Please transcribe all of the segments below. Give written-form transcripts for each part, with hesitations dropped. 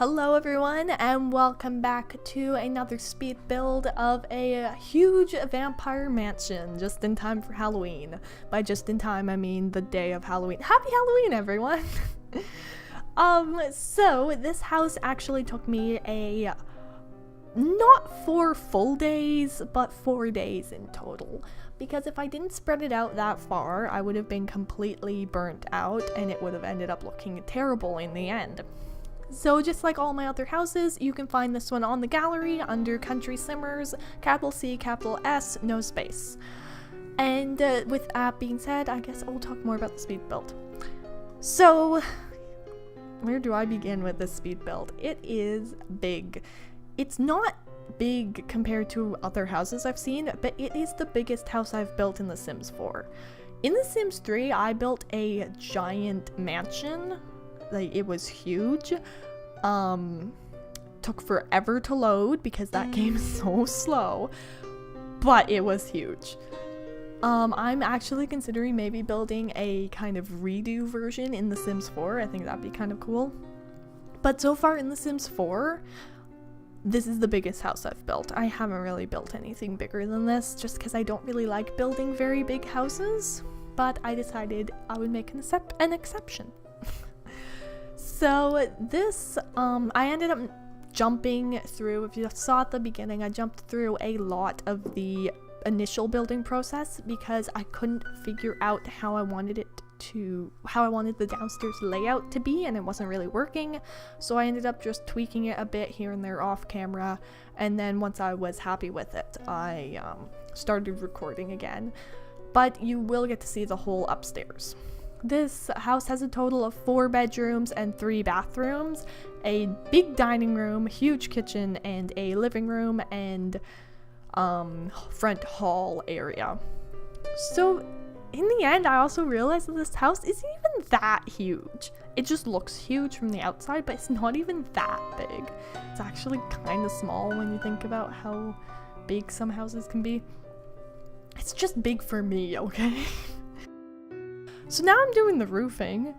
Hello everyone and welcome back to another speed build of a huge vampire mansion just in time for Halloween. By just in time I mean the day of Halloween. Happy Halloween everyone! So this house actually took me not 4 full days, but 4 days in total. Because if I didn't spread it out that far, I would have been completely burnt out and it would have ended up looking terrible in the end. So just like all my other houses, you can find this one on the gallery under Country Simmers, capital C, capital S, no space. And with that being said, I guess I'll talk more about the speed build. So, where do I begin with this speed build? It is big. It's not big compared to other houses I've seen, but it is the biggest house I've built in The Sims 4. In The Sims 3, I built a giant mansion. Like, it was huge. Took forever to load because that game is so slow, but it was huge. I'm actually considering maybe building a kind of redo version in The Sims 4. I think that'd be kind of cool. But so far in The Sims 4, this is the biggest house I've built. I haven't really built anything bigger than this just because I don't really like building very big houses, but I decided I would make an exception. So this, I ended up jumping through, if you saw at the beginning, I jumped through a lot of the initial building process because I couldn't figure out how I wanted the downstairs layout to be, and it wasn't really working. So I ended up just tweaking it a bit here and there off camera, and then once I was happy with it, I started recording again. But you will get to see the whole upstairs. This house has a total of 4 bedrooms and 3 bathrooms, a big dining room, huge kitchen, and a living room and front hall area. So in the end, I also realized that this house isn't even that huge. It just looks huge from the outside, but it's not even that big. It's actually kind of small when you think about how big some houses can be. It's just big for me, okay? So now I'm doing the roofing,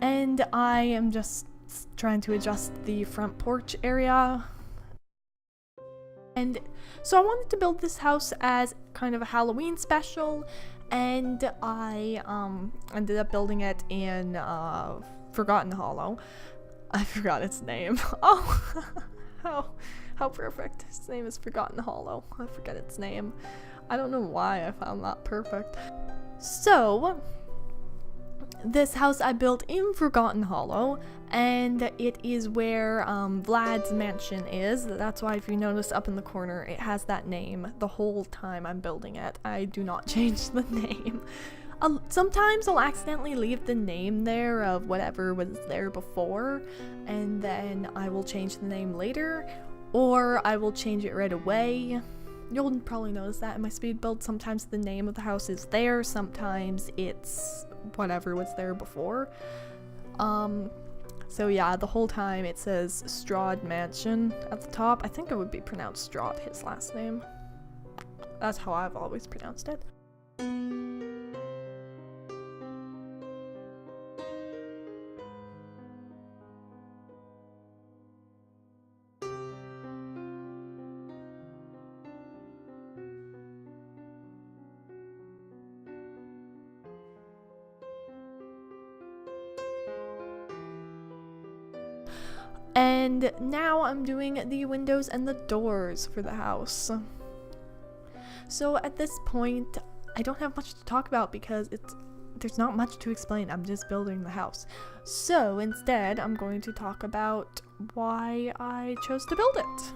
and I am just trying to adjust the front porch area. And so I wanted to build this house as kind of a Halloween special, and I ended up building it in Forgotten Hollow. I forgot its name. Oh, how perfect. Its name is Forgotten Hollow. I forget its name. I don't know why I found that perfect. So this house I built in Forgotten Hollow, and it is where Vlad's mansion is. That's why if you notice up in the corner, it has that name the whole time I'm building it. I do not change the name. Sometimes I'll accidentally leave the name there of whatever was there before, and then I will change the name later, or I will change it right away. You'll probably notice that in my speed build. Sometimes the name of the house is there, sometimes it's whatever was there before. So yeah, the whole time it says Strahd Mansion at the top. I think it would be pronounced Strahd, his last name. That's how I've always pronounced it. And now I'm doing the windows and the doors for the house. So at this point, I don't have much to talk about because there's not much to explain. I'm just building the house. So instead, I'm going to talk about why I chose to build it.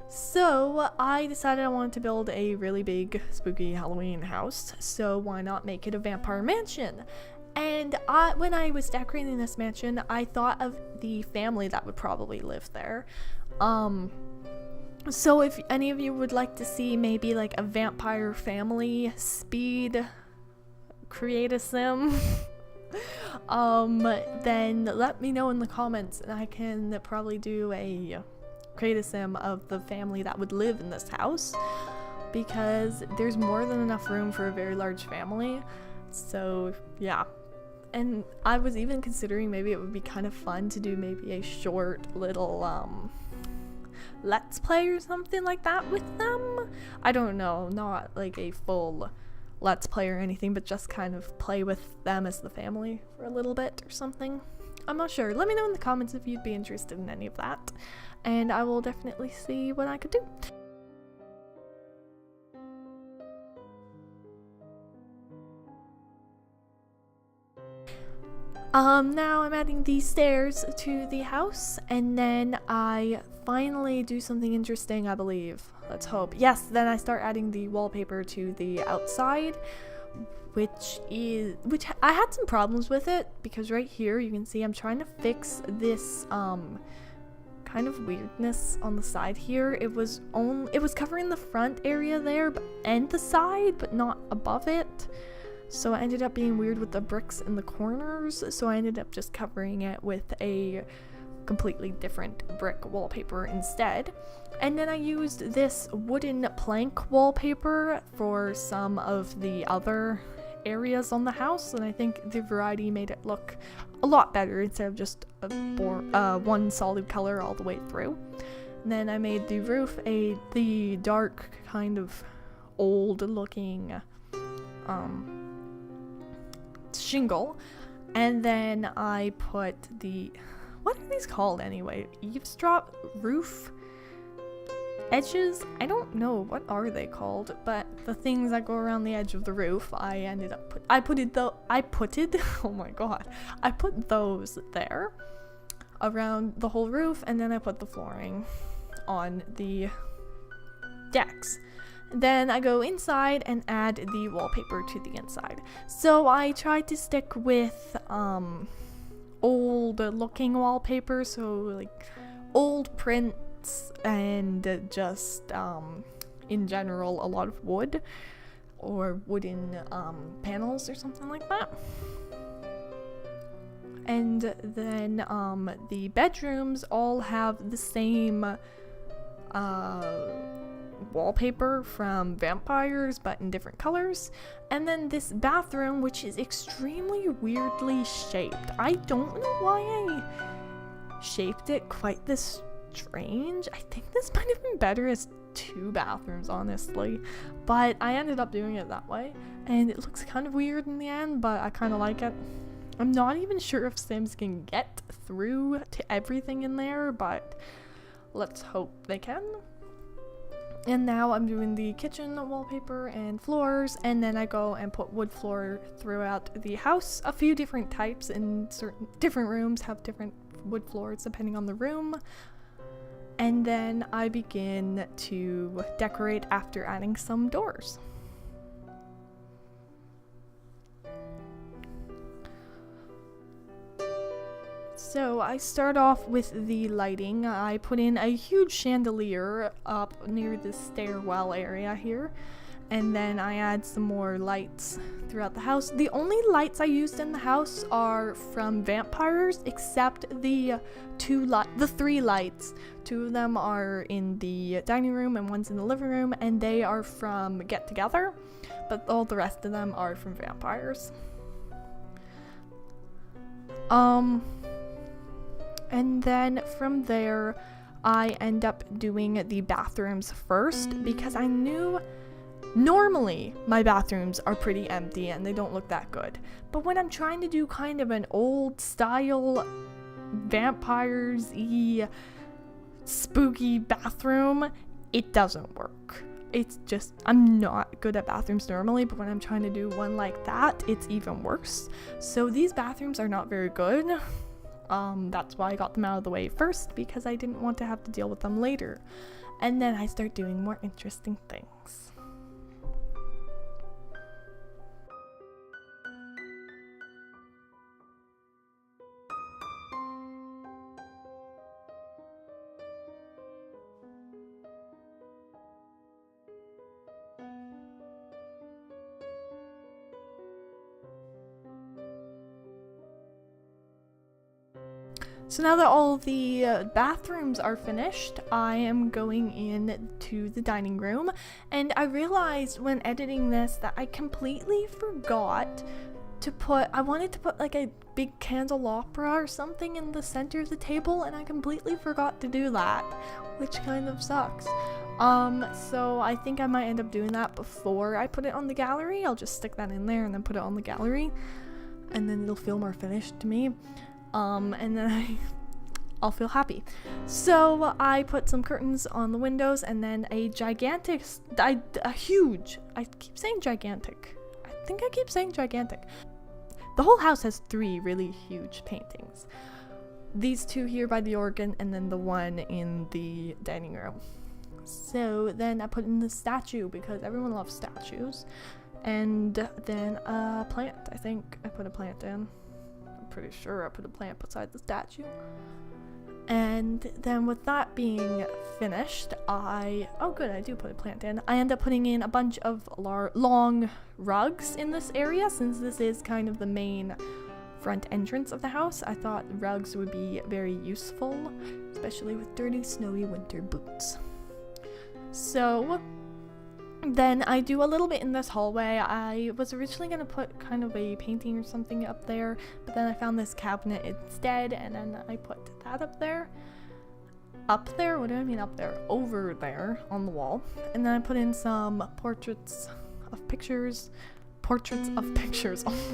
So I decided I wanted to build a really big, spooky Halloween house. So why not make it a vampire mansion? And when I was decorating this mansion, I thought of the family that would probably live there. So if any of you would like to see maybe like a vampire family speed create a sim, then let me know in the comments and I can probably do a create a sim of the family that would live in this house, because there's more than enough room for a very large family. So yeah. And I was even considering maybe it would be kind of fun to do maybe a short little let's play or something like that with them. I don't know, not like a full let's play or anything, but just kind of play with them as the family for a little bit or something. I'm not sure. Let me know in the comments if you'd be interested in any of that, and I will definitely see what I could do. Now I'm adding these stairs to the house, and then I finally do something interesting, I believe. Let's hope. Yes, then I start adding the wallpaper to the outside, which I had some problems with it, because right here you can see I'm trying to fix this kind of weirdness on the side here. It was covering the front area there and the side, but not above it. So it ended up being weird with the bricks in the corners, so I ended up just covering it with a completely different brick wallpaper instead. And then I used this wooden plank wallpaper for some of the other areas on the house, and I think the variety made it look a lot better instead of just one solid color all the way through. And then I made the roof the dark kind of old looking shingle, and then I put what are these called anyway? Eavesdrop roof edges? I don't know what are they called, but the things that go around the edge of the roof, I put those there around the whole roof, and then I put the flooring on the decks. Then I go inside and add the wallpaper to the inside. So I tried to stick with old looking wallpaper, so like old prints and just in general a lot of wood or wooden panels or something like that. And then the bedrooms all have the same wallpaper from vampires, but in different colors. And then this bathroom, which is extremely weirdly shaped. I don't know why I shaped it quite this strange. I think this might have been better as 2 bathrooms, honestly, but I ended up doing it that way, and it looks kind of weird in the end, but I kind of like it. I'm not even sure if Sims can get through to everything in there, but let's hope they can. And now I'm doing the kitchen wallpaper and floors, and then I go and put wood floor throughout the house. A few different types in certain different rooms have different wood floors depending on the room. And then I begin to decorate after adding some doors. So I start off with the lighting. I put in a huge chandelier up near the stairwell area here, and then I add some more lights throughout the house. The only lights I used in the house are from vampires, except the 3 lights. 2 of them are in the dining room and one's in the living room, and they are from Get Together, but all the rest of them are from vampires. And then from there, I end up doing the bathrooms first, because I knew normally my bathrooms are pretty empty and they don't look that good. But when I'm trying to do kind of an old style vampires-y spooky bathroom, it doesn't work. It's just, I'm not good at bathrooms normally, but when I'm trying to do one like that, it's even worse. So these bathrooms are not very good. That's why I got them out of the way first, because I didn't want to have to deal with them later. And then I start doing more interesting things. So now that all the bathrooms are finished, I am going in to the dining room, and I realized when editing this that I completely forgot I wanted to put like a big candelabra or something in the center of the table, and I completely forgot to do that, which kind of sucks. So I think I might end up doing that before I put it on the gallery. I'll just stick that in there and then put it on the gallery, and then it'll feel more finished to me. And then I'll feel happy. So I put some curtains on the windows, and then a huge, I keep saying gigantic. I think I keep saying gigantic. The whole house has 3 really huge paintings. These 2 here by the organ, and then the one in the dining room. So then I put in the statue because everyone loves statues. And then a plant. I think I put a plant in. I'm pretty sure I put a plant beside the statue. And then with that being finished, I do put a plant in. I end up putting in a bunch of long rugs in this area, since this is kind of the main front entrance of the house. I thought rugs would be very useful, especially with dirty, snowy winter boots. So then I do a little bit in this hallway. I was originally going to put kind of a painting or something up there, but then I found this cabinet instead, and then I put that up there. Up there? What do I mean up there? Over there on the wall. And then I put in some portraits of pictures. Oh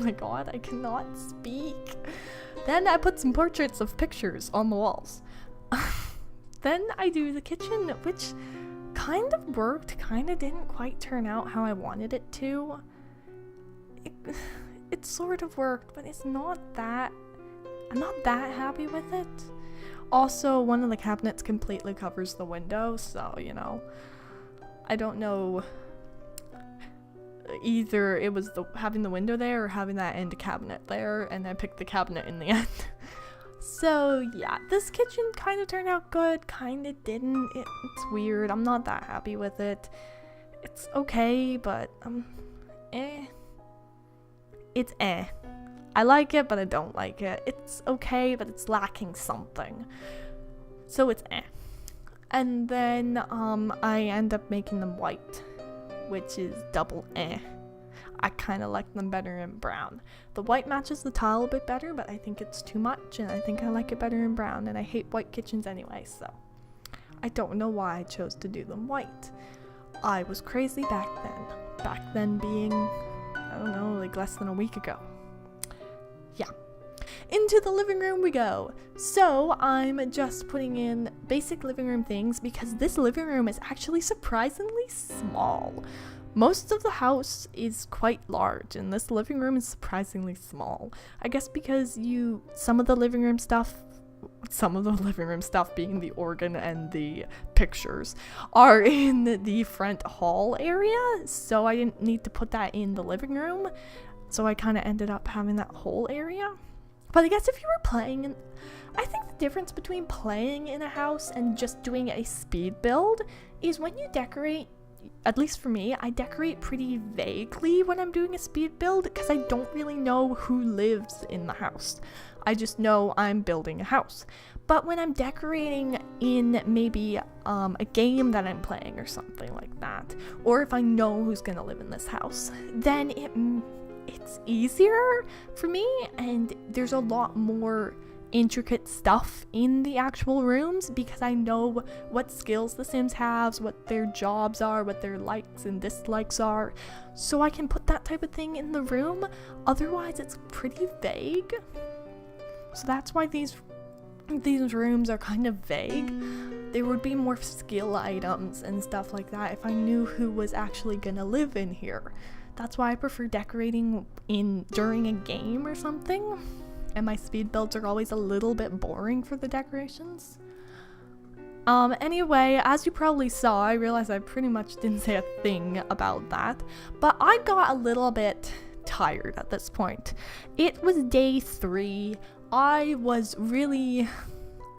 my god, I cannot speak. Then I put some portraits of pictures on the walls. Then I do the kitchen, which kind of worked, kind of didn't quite turn out how I wanted it to. It sort of worked, but I'm not that happy with it. Also, one of the cabinets completely covers the window, so, you know, I don't know, either it was having the window there or having that end cabinet there, and I picked the cabinet in the end. So yeah, this kitchen kind of turned out good, kind of didn't. It's weird. I'm not that happy with it. It's okay, but It's I like it, but I don't like it. It's okay, but it's lacking something. So it's And then I end up making them white, which is double I kind of like them better in brown. The white matches the tile a bit better, but I think it's too much, and I think I like it better in brown, and I hate white kitchens anyway, so I don't know why I chose to do them white. I was crazy back then. Back then being, I don't know, like less than a week ago. Yeah. Into the living room we go. So I'm just putting in basic living room things because this living room is actually surprisingly small. Most of the house is quite large, and this living room is surprisingly small. I guess because some of the living room stuff being the organ and the pictures, are in the front hall area, so I didn't need to put that in the living room, so I kind of ended up having that whole area. But I guess if you were playing I think the difference between playing in a house and just doing a speed build is when you decorate. At least for me, I decorate pretty vaguely when I'm doing a speed build because I don't really know who lives in the house. I just know I'm building a house. But when I'm decorating in maybe a game that I'm playing or something like that, or if I know who's gonna live in this house, then it's easier for me, and there's a lot more intricate stuff in the actual rooms because I know what skills the Sims have, what their jobs are, what their likes and dislikes are, so I can put that type of thing in the room. Otherwise it's pretty vague, so that's why these rooms are kind of vague. There would be more skill items and stuff like that if I knew who was actually gonna live in here. That's why I prefer decorating during a game or something. And my speed builds are always a little bit boring for the decorations. Anyway, as you probably saw, I realized I pretty much didn't say a thing about that, but I got a little bit tired at this point. It was day 3. I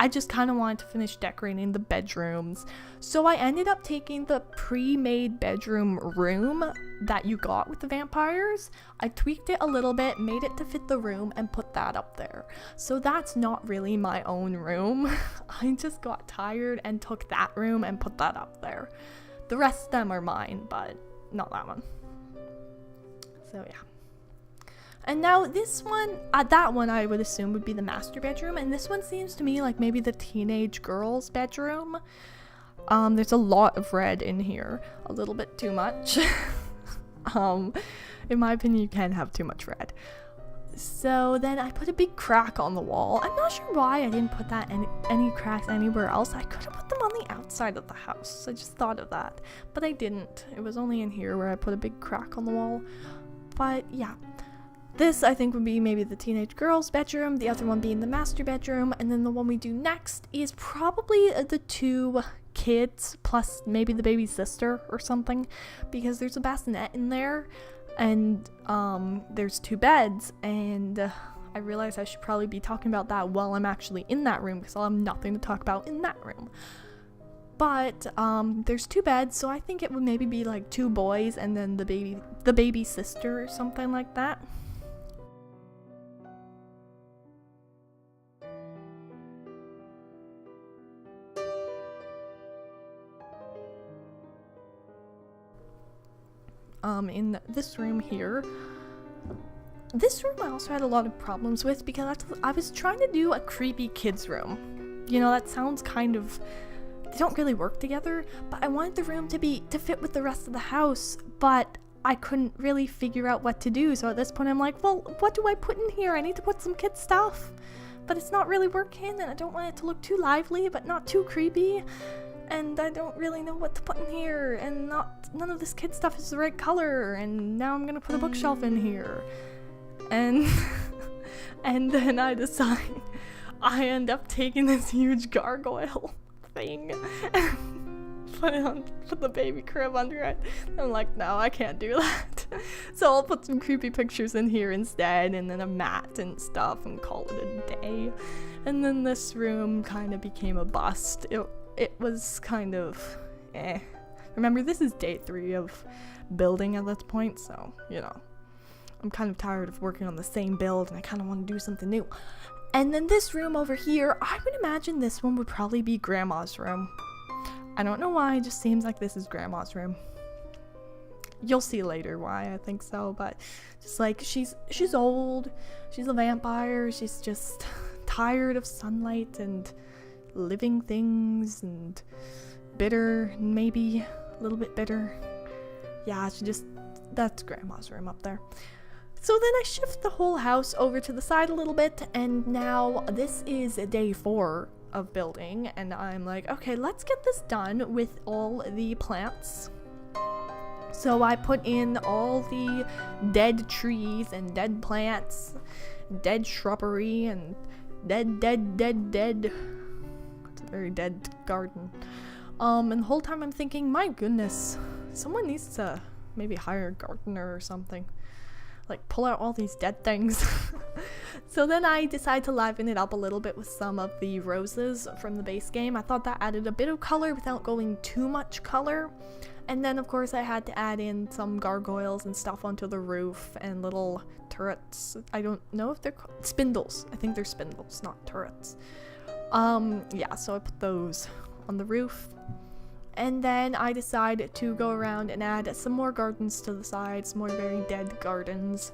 just kind of wanted to finish decorating the bedrooms, so I ended up taking the pre-made bedroom room that you got with the vampires. I tweaked it a little bit, made it to fit the room, and put that up there. So that's not really my own room. I just got tired and took that room and put that up there. The rest of them are mine, but not that one. So yeah. And now this one, that one I would assume would be the master bedroom, and this one seems to me like maybe the teenage girl's bedroom. There's a lot of red in here, a little bit too much. In my opinion, you can't have too much red. So then I put a big crack on the wall. I'm not sure why I didn't put that any cracks anywhere else. I could have put them on the outside of the house. I just thought of that, but I didn't. It was only in here where I put a big crack on the wall. But yeah, this I think would be maybe the teenage girl's bedroom, the other one being the master bedroom, and then the one we do next is probably the two kids plus maybe the baby sister or something, because there's a bassinet in there, and there's two beds, and I realize I should probably be talking about that while I'm actually in that room, because I'll have nothing to talk about in that room. But there's two beds, so I think it would maybe be like two boys and then the baby sister or something like that. In this room here. This room I also had a lot of problems with because I was trying to do a creepy kids room. You know, that sounds kind of, they don't really work together, but I wanted the room to fit with the rest of the house, but I couldn't really figure out what to do. So at this point I'm like, well, what do I put in here? I need to put some kid stuff, but it's not really working, and I don't want it to look too lively but not too creepy. And I don't really know what to put in here, and none of this kid stuff is the right color, and now I'm gonna put a bookshelf in here. And and then I decide I end up taking this huge gargoyle thing and put the baby crib under it. I'm like, no, I can't do that. So I'll put some creepy pictures in here instead, and then a mat and stuff, and call it a day. And then this room kind of became a bust. It was kind of Remember, this is day 3 of building at this point, so, you know, I'm kind of tired of working on the same build, and I kind of want to do something new. And then this room over here, I would imagine this one would probably be Grandma's room. I don't know why, it just seems like this is Grandma's room. You'll see later why I think so, but just like, she's old, she's a vampire, she's just tired of sunlight and living things, and bitter, maybe a little bit bitter. Yeah, that's Grandma's room up there. So then I shift the whole house over to the side a little bit, and now this is day 4 of building, and I'm like, okay, let's get this done with all the plants. So I put in all the dead trees and dead plants, dead shrubbery, and dead. Very dead garden. And the whole time I'm thinking, my goodness, someone needs to maybe hire a gardener or something. Like, pull out all these dead things. So then I decide to liven it up a little bit with some of the roses from the base game. I thought that added a bit of color without going too much color. And then of course I had to add in some gargoyles and stuff onto the roof, and little turrets. I don't know if they're spindles. I think they're spindles, not turrets. Yeah, so I put those on the roof, and then I decide to go around and add some more gardens to the side, some more very dead gardens.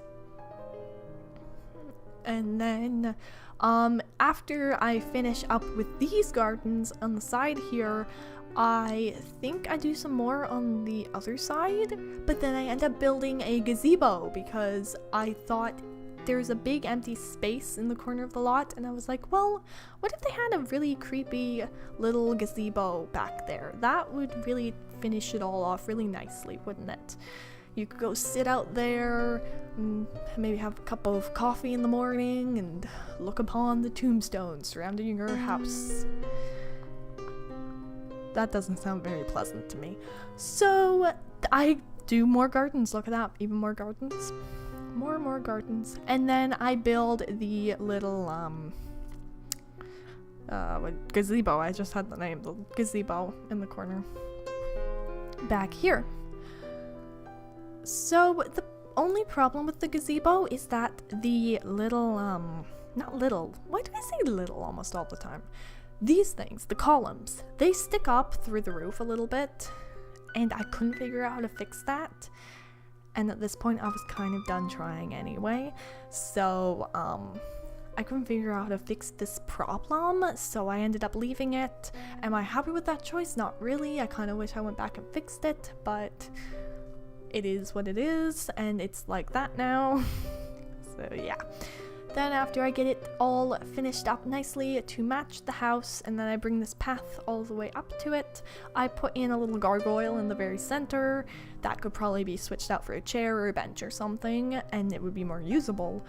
And then after I finish up with these gardens on the side here, I think I do some more on the other side, but then I end up building a gazebo because I thought there's a big empty space in the corner of the lot, and I was like, well, what if they had a really creepy little gazebo back there? That would really finish it all off really nicely, wouldn't it? You could go sit out there, and maybe have a cup of coffee in the morning, and look upon the tombstones surrounding your house. That doesn't sound very pleasant to me. So I do more gardens. Look at that, even more gardens. More gardens. And then I build the little gazebo. I just had the name, the gazebo in the corner back here. So the only problem with the gazebo is that the little not little, why do I say little almost all the time? These things, the columns, they stick up through the roof a little bit, and I couldn't figure out how to fix that. and at this point I was kind of done trying anyway, so I couldn't figure out how to fix this problem, so I ended up leaving it. Am I happy with that choice? Not really. I kind of wish I went back and fixed it, but it is what it is, and it's like that now. So yeah. Then after I get it all finished up nicely to match the house, and then I bring this path all the way up to it, I put in a little gargoyle in the very center. That could probably be switched out for a chair or a bench or something, and it would be more usable.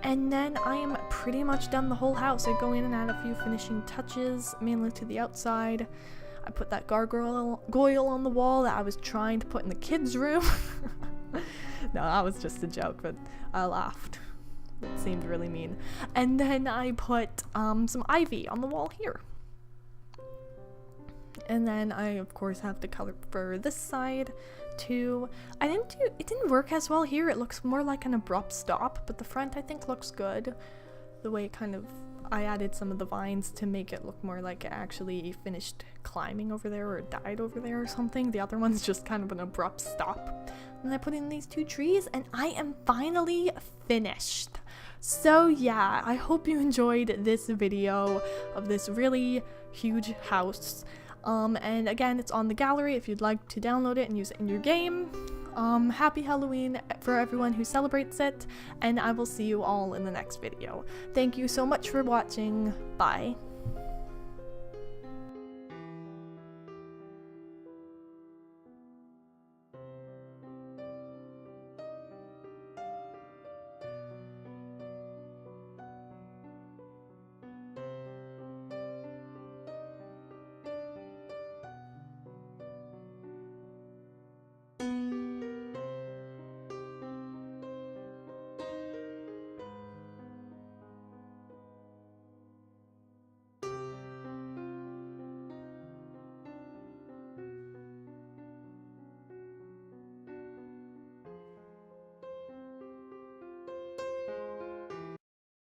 And then I am pretty much done the whole house. I go in and add a few finishing touches, mainly to the outside. I put that gargoyle on the wall that I was trying to put in the kids' room. No, that was just a joke, but I laughed. It seemed really mean. And then I put some ivy on the wall here. And then I of course have the color for this side too. It didn't work as well here. It looks more like an abrupt stop, but the front I think looks good. The way I added some of the vines to make it look more like it actually finished climbing over there or died over there or something. The other one's just kind of an abrupt stop. And I put in these 2 trees and I am finally finished. So yeah, I hope you enjoyed this video of this really huge house. And again, it's on the gallery if you'd like to download it and use it in your game. Happy Halloween for everyone who celebrates it, and I will see you all in the next video. Thank you so much for watching. Bye.